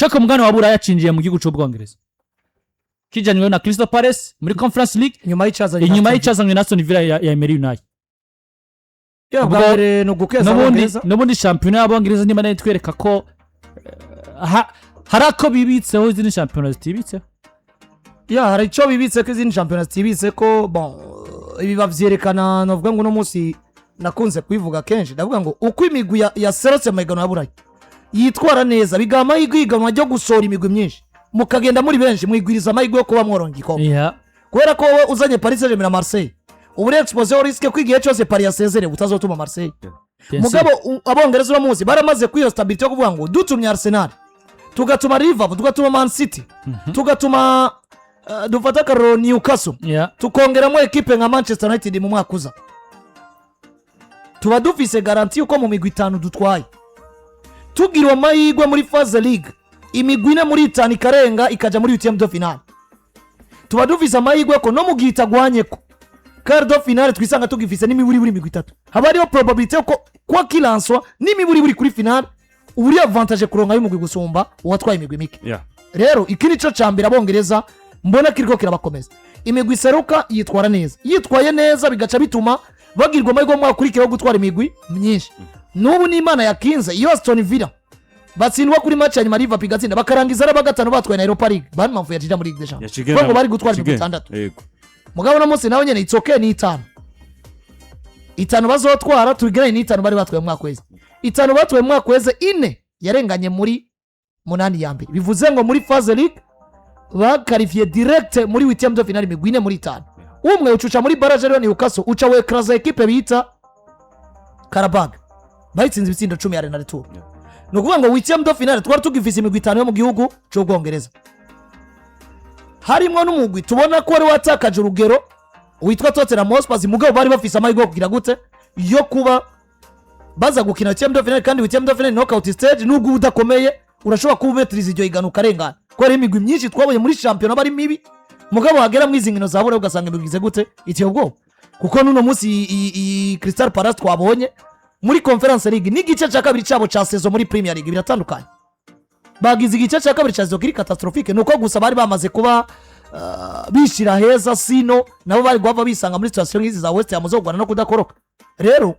Chaka mugano wa Buraya cinjiye mu gihugu cy'Ubwongereza kijanywe na Crystal Palace muri Conference League inyuma y'icazanye na Aston Villa ya Emery United n'ubundi shampiyona y'Abongereza niba nayo twereka ko harako bibitseho izindi shampiyona zitibitseho hari icyo bibitse ko izindi shampiyona zitibitse ko bon ibi bavyerekana novuga ngo no munsi nakunze kubivuga kenshi ndavuga ngo uko imigwi yaserotse Amahiganwa y'Aburayi yitwara neza bigama yigiganwa ryo gusora imigwi myinshi mukagenda muri benshi mwigwiriza amahirwe yo kuba mworonga ikombe kubera ko wowe uzanye Paris Saint-Germain na Marseille ubu expose au risque kwigiye cyose Paris yasezere utazotuma Marseille mugabo Abongereza uramuzi baramaze kwiyo stability yo kuvuga ngo dutumye Arsenal tugatuma Liverpool tugatuma Man City tugatuma dufata karo Newcastle tukongeramo equipe nka Manchester United mu mwaka uza tuba dufise garantie uko mu migwi 5 dutwaye tugirwa amahirwe muri phase league imigwi ine muri 5 ikarenga ikaja muri UTM do final tuba dufise amahirwe ko no mugita gwanyeko quart de finale twisanga tugifise n'imiburi buri migwi 3 haba ariyo probability ko kwa kilanswa n'imiburi buri kuri final uri avantage kuronga y'umugwi gusumba uwatwaye imigwi mike rero ikindi cyo cambira Abongereza mbona kiriko kirabakomeza imigwi seruka yitwara neza yitwaye neza bigaca bituma bagirwa amahirwe mu akurikiraho gutwara imigwi myinshi n'ubu n'Imana yakinze iyo Aston Villa batsindwa kuri match ya nyuma Liverpool gatsinda bakarangiza ara bagatano batwaye na Europa League bari mpamvu yajija muri Ligue des Champions ngo bari gutwara imigwi 6 yego mugabo no munsi nawe nyene itsoke ni 5 bazotwara tugiranye ni 5 bari batwaye mwaka weze 5 batwaye mwaka weze 4 yarenganye muri 8 ya mbere bivuze ngo muri phase league bakarifiye direct muri 8e de finale imigwi 4 muri 5 umwe ucuca muri barrage rero Newcastle uca we craza equipe bita Karabag bayitsinze ibitsindo 10 ya Renal Tour nukuvuga ngo 8e de finale twari tugifise imigwi 5 yo mu gihugu cy'Ubwongereza harimo n'umugwi tubona ko ari watakaje urugero witwa Tottenham Hotspur mugabo bari bafise amahirwe kugira gute yo kuba baza gukina 8e de finale kandi 8e de finale knockout stage nubwo udakomeye urashobora kubetriza iryo igano karengana ko ari imigwi myinshi twabonye muri champion bari mibi mugabo hagera mu izingino zabure ugasanga bigize gute itiye ubwo kuko nuno munsi Crystal Palace twabonye muri Conference League n'igice cya kabiri cyabo cya saison muri Premier League biratandukanye bagize igice cya kabiri cya saison kiri catastrophique nuko gusa bari bamaze kuba bishira heza sino nabo bari gwava bisanga muri situation nk'izi za West Ham zo gwana no kudakoroka rero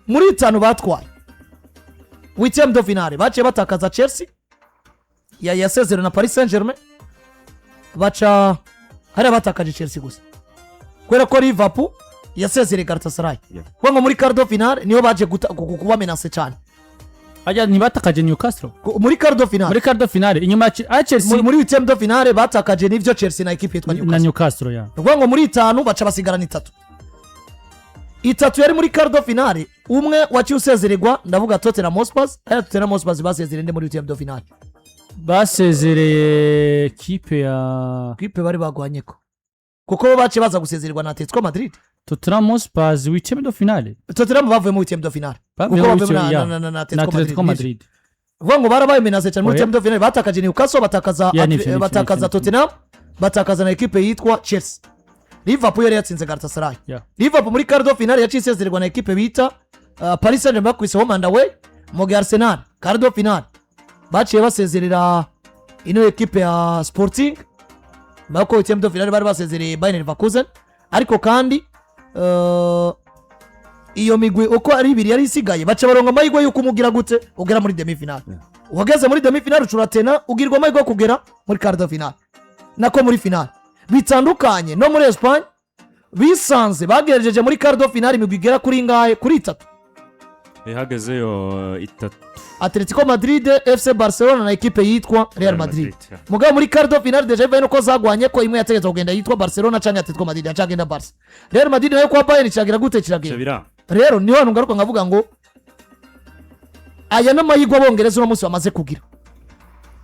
muri 5 batwaye 8e de finale baciye batakaza Chelsea yasezera na Paris Saint-Germain baca hari batakaje Chelsea gusa kwera ko Liverpool yasezere Galatasaray ngo muri quart de finale niyo baje kuba menace cyane ajya nibatakaje Newcastle muri quart de finale inyuma Chelsea muri 8e de finale batakaje nivyo Chelsea na equipe yitwa Newcastle ngo muri 5 baca basigarana 3 yari muri quart de finale umwe waciye usezererwa ndavuga Tottenham Hotspur basezerende muri 8e de finale basezereye kipe bari bagwanyeko kuko bace baza gusezererwa na Atletico Madrid Tottenham Hotspur 8e de finale Tottenham bavuye mu 8e de finale kuko bavuye na Atletico Madrid ngo barabaye menace cyane muri 8e de finale batakaje Newcastle batakaza Tottenham batakaza na equipe yitwa Chelsea Liverpool yari yatsinze Galatasaray Liverpool muri quart de finale yaciye isezererwa na equipe bita Paris Saint-Germain kwise home and away mu Arsenal quart de finale baciye basezerera ino equipe ya Sporting bako 8e de finale bari basezereye Bayern Leverkusen ariko kandi iyo migwi uko ari ibiri yari isigaye baca baronga amahirwe yo kumugira gute ugera muri demi finale uhageze muri demi finale ucuratena ugirwa amahirwe yo kugera muri quart de finale nako muri finale bitandukanye no muri Espagne bisanze bagerejeje muri quart de finale imigwi igera kuri ngahe kuri 3 ihagezeyo 3 Atletico Madrid FC Barcelona na equipe yitwa Real Madrid mugabo muri quart de finale deja bivaye nuko zagwanye ko imwe yategetse kugenda yitwa Barcelona cyangwa Atletico Madrid yacagenda Barca Real Madrid nayo kwa Bayern cyagira gute kiragira rero niho hano ngaruka ngavuga ngo aya n'amahirwe Abongereza no munsi bamaze kugira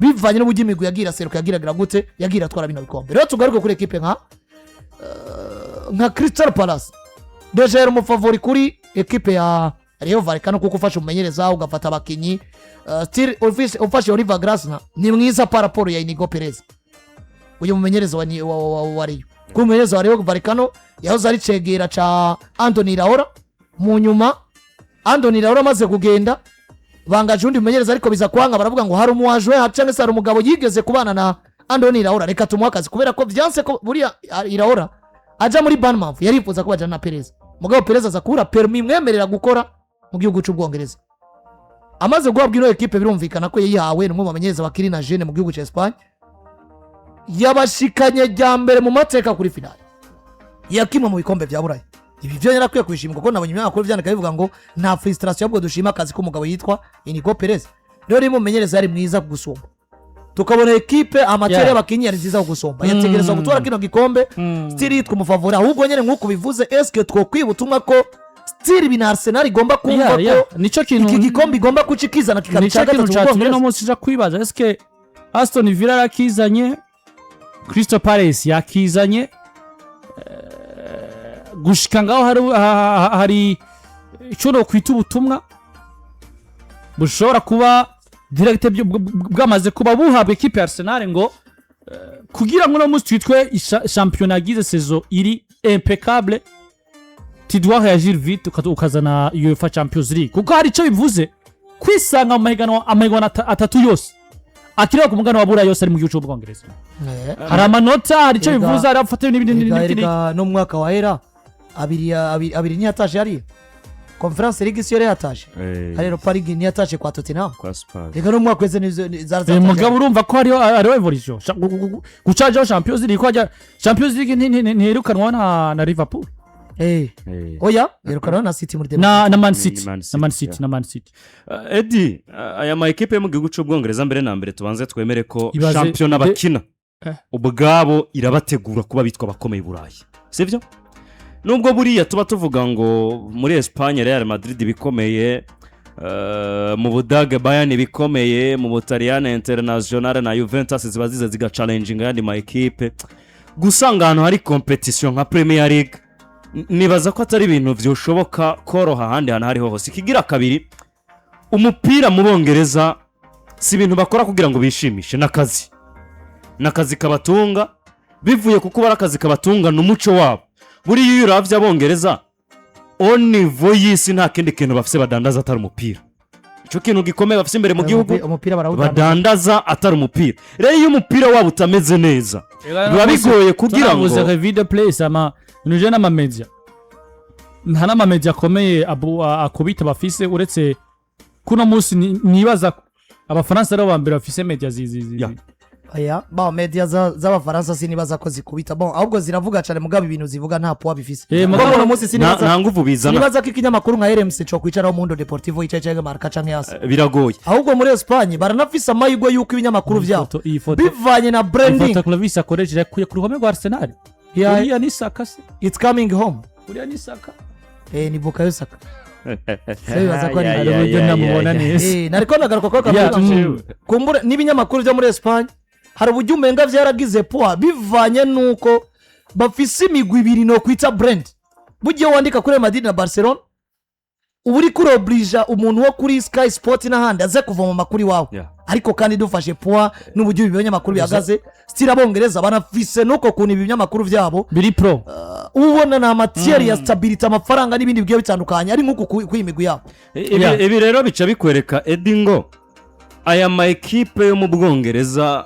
bivanye n'ubugi imigwi yagira seruka yagiragira gute yagira twara bino bikombe rero tugaruke kuri equipe nka Crystal Palace deja yari mu favori kuri equipe ya Rio Vallecano kuko ufasha umumenyereza ugafata abakinyi still ufashe Oliver Glasner ni mwiza par rapport ya Inigo Perez uyu mumenyereza wa Rio ku mumenyereza wa Rio Vallecano yahoze ari cegera ca Anthony Raola mu nyuma Anthony Raola maze kugenda bangaje undi mumenyereza ariko biza kwanga baravuga ngo hari umuwaje cyangwa se hari umugabo yigeze kubana na Andoni Iraola reka tumuha akazi kubera ko byanse ko buriya Iraola aja muri Bournemouth yarifuza ko bajana na Perez mugabo Perez aza kubura permis mwemerera gukora mu gihugu cy'Ubwongereza amaze guhabwa ino equipe birumvikana ko yayihawe n'umwe mu bamenyereza bakiri na jeune mu gihugu cya Espagne yabashikanye jya mbere mu mateka kuri finale yakimwe mu bikombe bya Burayi ibi byo yarakwiye kwishimira kuko nabonye imyaka byandika bivuga ngo nta frustration ahubwo dushima akazi k'umugabo yitwa Inigo Perez rero rimo mumenyereza ari mwiza kugusumba tukabona equipe amatere y'abakinyi ari nziza kugusumba yategereza gutwara kino gikombe still yitwa umufavori ahubwo nyene nkuko bivuze eske two kwibutumwa ko still bina Arsenal igomba kumva ko nico kintu iki gikombe igomba kucikizana kikabica gatatu no munsi ja kwibaza eske Aston Villa yakizanye Crystal Palace yakizanye gushika ngaho hari icyo no kwita ubutumwa bushobora kuba direct bwamaze kuba buhabwa equipe ya Arsenal ngo kugira ngo no munsi twitwe championnat gize saison iri impeccable tu dois réagir vite ukazana UEFA Champions League kuko hari icyo bivuze kwisanga mu amahiganwa atatu yose akiriho ku mugano wa Burayi yose ari mu gihugu cy'Ubwongereza hari amanota hari icyo bivuze ari afate n'ibindi no mwaka wa era abiri ni yataje yari Conference League siyo yataje hari Europa League ni yataje kwa Tottenham reka no mwaka weze nizo mugabo urumva ko ari evolution gucaje Champions League ko Champions League ntiherukanwa na Liverpool oya yerukanwa na City muri na Man City Eddie aya ma equipe yo mu gihugu cy'Ubwongereza mbere na mbere tubanze twemere ko champion abakina ubwabo irabategura kuba bitwa bakomeye Burayi sivyo nubwo buriya tuba tuvuga ngo muri Espagne Real Madrid bikomeye mu Budage Bayern bikomeye mu Butaliyani Internazionale na Juventus ziba ziga challenging yandi ma equipe gusanga hano hari competition nka Premier League nibaza ko atari ibintu byoshoboka koroha handi hano hariho hose ikigira kabiri umupira mu Bongereza si ibintu bakora kugira ngo bishimishe nakazi kabatunga bivuye kuko barakazi kabatunga n'umuco wabo buri iyo uravye Abongereza on niveau y'isi nta kindi kintu bafise badandaza atari umupira ico kintu gikomeye bafise imbere mu gihugu badandaza atari umupira rero iyo umupira wabo utameze neza biba bigoye kugira ngo uze revide place ama nuje n'ama media nta n'ama media akomeye akubita bafise uretse kuno munsi nibaza abafaransa rero bambere bafise media aya ba media z'abafaransa sinibaza ko zikubita bon ahubwo ziravuga cyane mugabe ibintu zivuga nta poa bifise no munsi sinibaza nta nguvu bizana sinibaza ko ikinyamakuru nka RMC cyo kwicaraho Mundo Deportivo yicaye marka canke yase biragoye ahubwo muri Espagne baranafise amahirwe yuko ibinyamakuru byabo bivanye na branding Clovis akoresheje ku ruhome rwa Arsenal uriya ni Saka se it's coming home uriya ni Saka ni Bukayo Saka sebibaza ko ari buryo namubona neza nariko nagaruka ko kavuga kumbura n'ibinyamakuru byo muri Espagne hari uburyo umenga byaragize poa bivanye nuko bafise imigwi ibiri no kwita brand bugiye wandika kuri Madrid na Barcelona uburi kuri oblige umuntu wo kuri Sky Sport n'ahandi aze kuva mu makuru wawe ariko kandi dufashe poa n'uburyo ibinyamakuru bihagaze stila Bongereza banafise nuko kuntu ibinyamakuru byabo biri pro ubona na matière ya stability amafaranga n'ibindi bigiye bitandukanye ari nkuko kwimigwi yabo ibi rero bica bikwereka Edingo aya ma equipe yo mu Bwongereza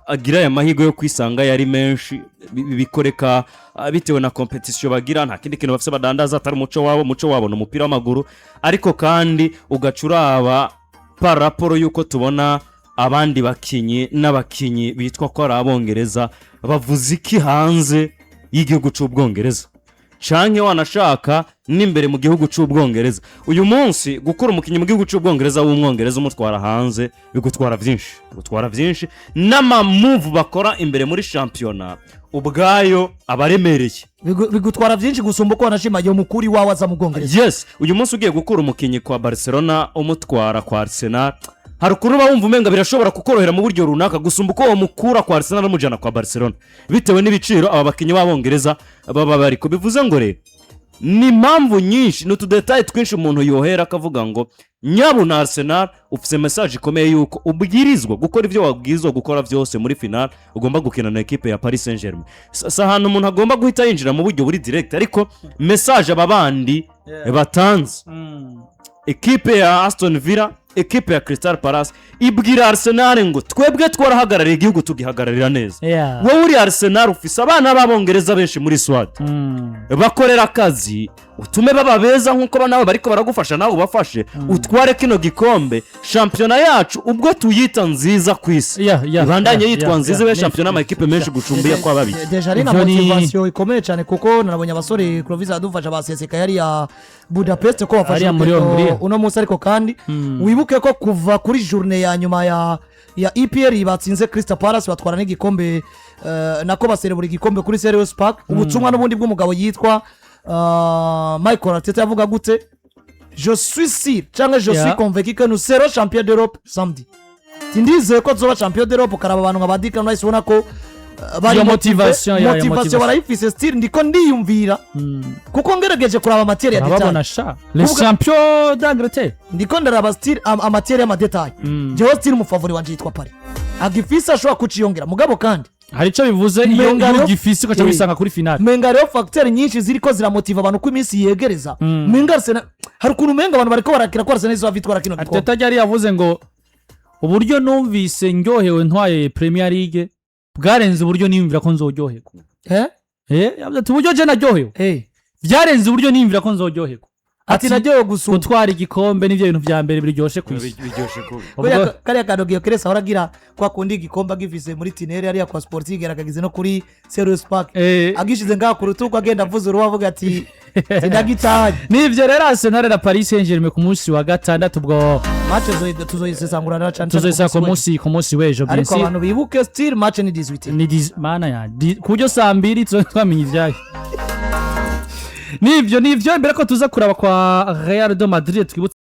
agira aya mahigo yo kwisanga yari menshi bikoreka bitewe na competition bagira nta kindi kintu bafise badandaza atari umuco wabo no mupira w'amaguru ariko kandi ugacuraba par rapport yuko tubona abandi bakinyi n'abakinyi bitwa ko ari Abongereza bavuze iki hanze y'igihugu cy'Ubwongereza canke wanashaka n'imbere mu gihugu cy'Ubwongereza uyu munsi gukora umukinyi mu gihugu cy'Ubwongereza w'umwongereza umutwara hanze bigutwara byinshi n'ama move bakora imbere muri championnat ubwayo abaremereye bigutwara byinshi gusumba ko wanashimagiye umukuri wawe aza mu Bwongereza yes uyu munsi ugiye gukora umukinyi kwa Barcelona umutwara kwa Arsenal hari kuruba wumva umenga birashobora kukorohera mu buryo runaka gusumba uko mukura kwa Arsenal n'umujana kwa Barcelona bitewe n'ibiciro aba bakinyi b'Abongereza baba bari ko bivuze ngo re ni impamvu nyinshi n'utudetaye twinshi umuntu yohera akavuga ngo nyabu na Arsenal ufise message ikomeye yuko ubwirizwa gukora ivyo wabwizwa gukora byose muri final ugomba gukina na equipe ya Paris Saint-Germain sahano umuntu agomba guhita yinjira mu buryo buri direct ariko message ababandi batanze equipe ya Aston Villa ekipe ya Crystal Palace ibwira Arsenal ngo twebwe twarahagarariye igihugu tugihagararira neza wowe uri Arsenal ufise abana b'abongereza benshi muri Swat bakorera akazi utume baba beza nkuko nawe bariko baragufasha nawe ubafashe utware kino gikombe shampiyona yacu ubwo tuyita nziza kwisi ibandanye yitwa nziza we shampiyona amakipe menshi gucumbiye kwa babiri deja ari na motivation ikomeye cyane kuko narabonye abasore Clovis adufasha baseseka yari ya Budapest ko bafashe uno munsi ariko kandi wibuke ko kuva kuri journée ya nyuma ya EPL batsinze Crystal Palace batwara n'igikombe nako baserebura igikombe kuri Selhurst Park ubutumwa n'ubundi bw'umugabo yitwa Michael Arteta yavuga gute je suis sûr cyangwa je suis convaincu que nous serons champions d'Europe samedi tindize ko zoba champions d'Europe karaba abantu nkabadika nice ubona ko bari motivation barayifise still ndiko ndiyumvira kuko ngerageje kuraba matière ya detail les champions d'Angleterre ndiko ndaraba still matière ya detail je still mu favori wanje yitwa Paris agifisa ashobora kuciyongera mugabo kandi hari icyo bivuze iyo gifise ukaca wisanga kuri finale menga rero facteur nyinshi ziriko ziramotiva abantu ko iminsi yegereza menga Arsenal hari ukuntu menga abantu bariko barakira ko Arsenal izo bavitwara kino gikombe Arteta yari yavuze ngo uburyo numvise ndyohewe ntwaye Premier League bwarenze uburyo niyumvira ko nzoryoherwa yavuze ati uburyo je naryohewe byarenze uburyo niyumvira ko nzoryoherwa ati naryohewe gusumba gutwara igikombe n'ivyo bintu vya mbere biryoshe kwisi kariya kadogiyo keresa horagira kwa kundi igikombe gifise muri Tineri ari kwa Sporting geragagize no kuri Selhurst Park agishize ngaha ku rutugu agenda avuze uruwa avuga ati ndagitaje nivyo rero Arsenal na Paris Saint-Germain ku munsi wa gatandatu ubwo match tuzoyisesangurana cyane tuzoyisa ku munsi w'ejo ariko abantu bibuke still match ni 18 ni mana ya kuburyo saa 2 tuzamenya ivyayo nivyo mbere ko tuza kuraba kwa Real de Madrid twibutse